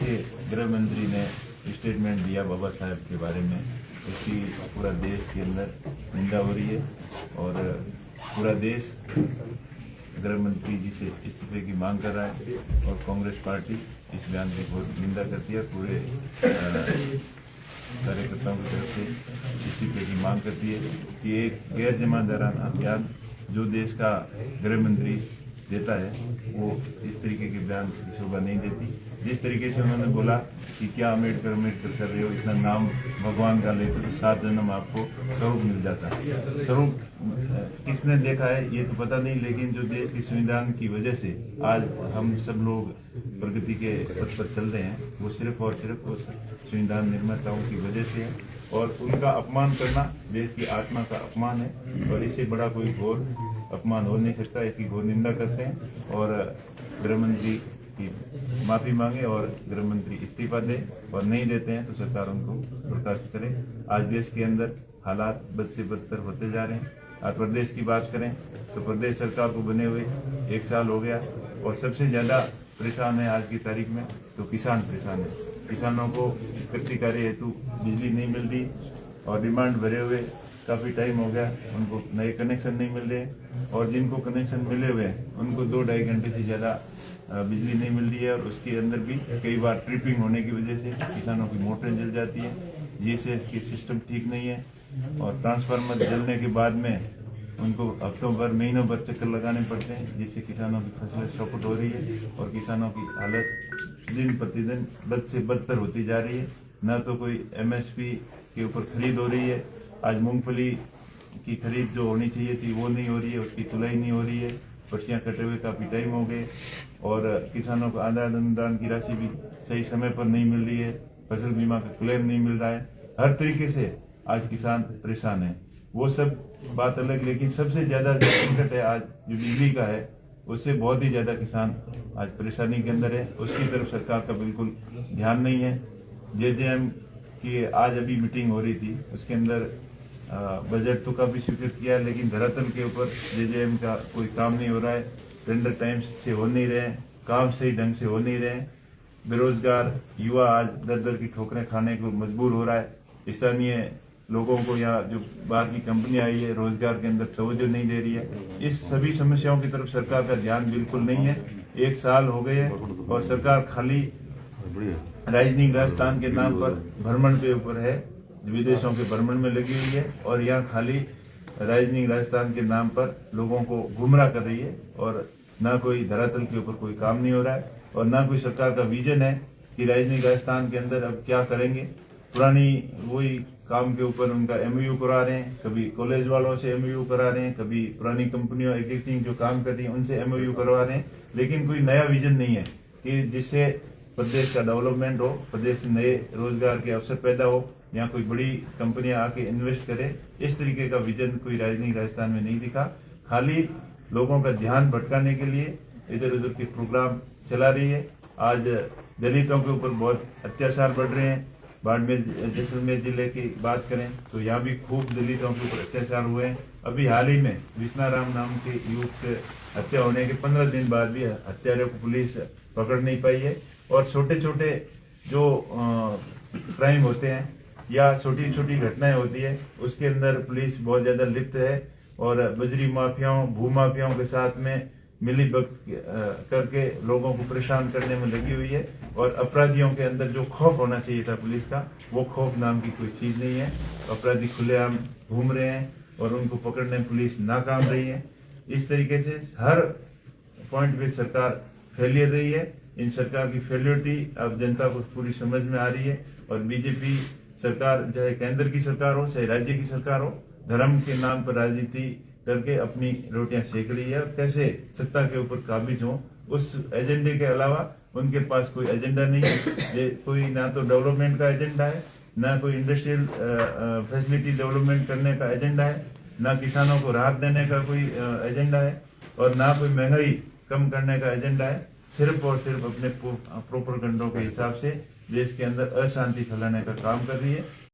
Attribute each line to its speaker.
Speaker 1: के गृह मंत्री ने स्टेटमेंट दिया बाबा साहब के बारे में, उसकी पूरा देश के अंदर निंदा हो रही है और पूरा देश गृह मंत्री जी से इस्तीफे की मांग कर रहा है और कांग्रेस पार्टी इस बयान की बहुत निंदा करती है। पूरे कार्यकर्ताओं की तरफ से इस्तीफे की मांग करती है कि एक गैर जमानतदाराना बयान जो देश का गृह मंत्री देता है वो इस तरीके के बयान की शोभा नहीं देती। जिस तरीके से उन्होंने बोला कि क्या अम्बेडकर अम्बेडकर कर रहे हो, इतना नाम भगवान का लेते तो 7 जन्म आपको स्वरूप मिल जाता है। स्वरूप किसने देखा है ये तो पता नहीं, लेकिन जो देश की संविधान की वजह से आज हम सब लोग प्रगति के पथ पर चल रहे हैं वो सिर्फ और सिर्फ उस संविधान निर्माताओं की वजह से है और उनका अपमान करना देश की आत्मा का अपमान है और इससे बड़ा कोई घोर अपमान हो नहीं सकता। इसकी घोर निंदा करते हैं और गृह मंत्री की माफी मांगे और गृह मंत्री इस्तीफा दे और नहीं देते हैं तो सरकार उनको बर्खास्त करे। आज देश के अंदर हालात बद से बदतर होते जा रहे हैं। आज प्रदेश की बात करें तो प्रदेश सरकार को बने हुए 1 साल हो गया और सबसे ज्यादा परेशान है आज की तारीख में तो किसान परेशान है। किसानों को कृषि कार्य हेतु बिजली नहीं मिल रही और डिमांड भरे हुए काफ़ी टाइम हो गया, उनको नए कनेक्शन नहीं मिल रहे और जिनको कनेक्शन मिले हुए हैं उनको 2-2.5 घंटे से ज़्यादा बिजली नहीं मिल रही है और उसके अंदर भी कई बार ट्रिपिंग होने की वजह से किसानों की मोटरें जल जाती हैं। जीएसएस की सिस्टम ठीक नहीं है और ट्रांसफार्मर जलने के बाद में उनको हफ्तों भर महीनों भर चक्कर लगाने पड़ते हैं, जिससे किसानों की फसलें चौपट हो रही है और किसानों की हालत दिन प्रतिदिन बद से बदतर होती जा रही है। न तो कोई एमएसपी के ऊपर खरीद हो रही है, आज मूंगफली की खरीद जो होनी चाहिए थी वो नहीं हो रही है, उसकी तुलाई नहीं हो रही है, पर्चियाँ कटे हुए काफ़ी टाइम हो गए और किसानों को आदान अनुदान की राशि भी सही समय पर नहीं मिल रही है, फसल बीमा का क्लेम नहीं मिल रहा है। हर तरीके से आज किसान परेशान है। वो सब बात अलग, लेकिन सबसे ज़्यादा जो संकट है आज जो बिजली का है उससे बहुत ही ज़्यादा किसान आज परेशानी के अंदर है। उसकी तरफ सरकार का बिल्कुल ध्यान नहीं है। जेजेएम की आज अभी मीटिंग हो रही थी, उसके अंदर बजट तो काफ़ी स्वीकृत किया है लेकिन धरातल के ऊपर जेजेएम का कोई काम नहीं हो रहा है। टेंडर टाइम से हो नहीं रहे, काम सही ढंग से हो नहीं रहे। बेरोजगार युवा आज दर दर की ठोकरें खाने को मजबूर हो रहा है। स्थानीय लोगों को यहाँ जो बाहर की कंपनी आई है रोजगार के अंदर तवज्जो नहीं दे रही है। इस सभी समस्याओं की तरफ सरकार का ध्यान बिल्कुल नहीं है। 1 साल हो गए है और सरकार खाली राजनीतिक राजस्थान के नाम पर भ्रमण पे ऊपर है, विदेशों के भ्रमण में लगी हुई है और यहाँ खाली राजनीतिक राजस्थान के नाम पर लोगों को गुमराह कर रही है और ना कोई धरातल के ऊपर कोई काम नहीं हो रहा है और ना कोई सरकार का विजन है कि राजनीतिक राजस्थान के अंदर अब क्या करेंगे। पुरानी वही काम के ऊपर उनका एमओयू करा रहे हैं, कभी कॉलेज वालों से एमओयू करा रहे हैं, कभी पुरानी कंपनियों एग्जीक्यूटिव जो काम कर रही है उनसे एमओयू करवा रहे हैं, लेकिन कोई नया विजन नहीं है कि जिससे प्रदेश का डेवलपमेंट हो, प्रदेश में नए रोजगार के अवसर पैदा हो, यहाँ कोई बड़ी कंपनियां आके इन्वेस्ट करे। इस तरीके का विजन कोई राजनीतिक राजस्थान में नहीं दिखा। खाली लोगों का ध्यान भटकाने के लिए इधर उधर के प्रोग्राम चला रही है। आज दलितों के ऊपर बहुत अत्याचार बढ़ रहे हैं। बाड़मेर जैसलमेर जिले की बात करें तो यहाँ भी खूब दलितों के ऊपर अत्याचार हुए हैं। अभी हाल ही में विष्णाराम नाम के युवक के हत्या होने के 15 दिन बाद भी हत्यारों को पुलिस पकड़ नहीं पाई है और छोटे छोटे जो क्राइम होते हैं या छोटी छोटी घटनाएं होती है उसके अंदर पुलिस बहुत ज्यादा लिप्त है और बजरी माफियाओं भूमाफियाओं के साथ में मिलीभगत करके लोगों को परेशान करने में लगी हुई है और अपराधियों के अंदर जो खौफ होना चाहिए था पुलिस का, वो खौफ नाम की कोई चीज नहीं है। अपराधी खुलेआम घूम रहे हैं और उनको पकड़ने में पुलिस नाकाम रही है। इस तरीके से हर पॉइंट पे सरकार फेलियर रही है। इन सरकार की फेलियरिटी अब जनता को पूरी समझ में आ रही है और बीजेपी सरकार चाहे केंद्र की सरकार हो चाहे राज्य की सरकार हो, धर्म के नाम पर राजनीति करके अपनी रोटियां सेक रही है। कैसे सत्ता के ऊपर काबिज हो, उस एजेंडे के अलावा उनके पास कोई एजेंडा नहीं है। ये कोई ना तो डेवलपमेंट का एजेंडा है, ना कोई इंडस्ट्रियल फैसिलिटी डेवलपमेंट करने का एजेंडा है, ना किसानों को राहत देने का कोई एजेंडा है और ना कोई महंगाई कम करने का एजेंडा है। सिर्फ और सिर्फ अपने प्रोपेगेंडा के हिसाब से देश के अंदर अशांति फैलाने का काम कर रही है।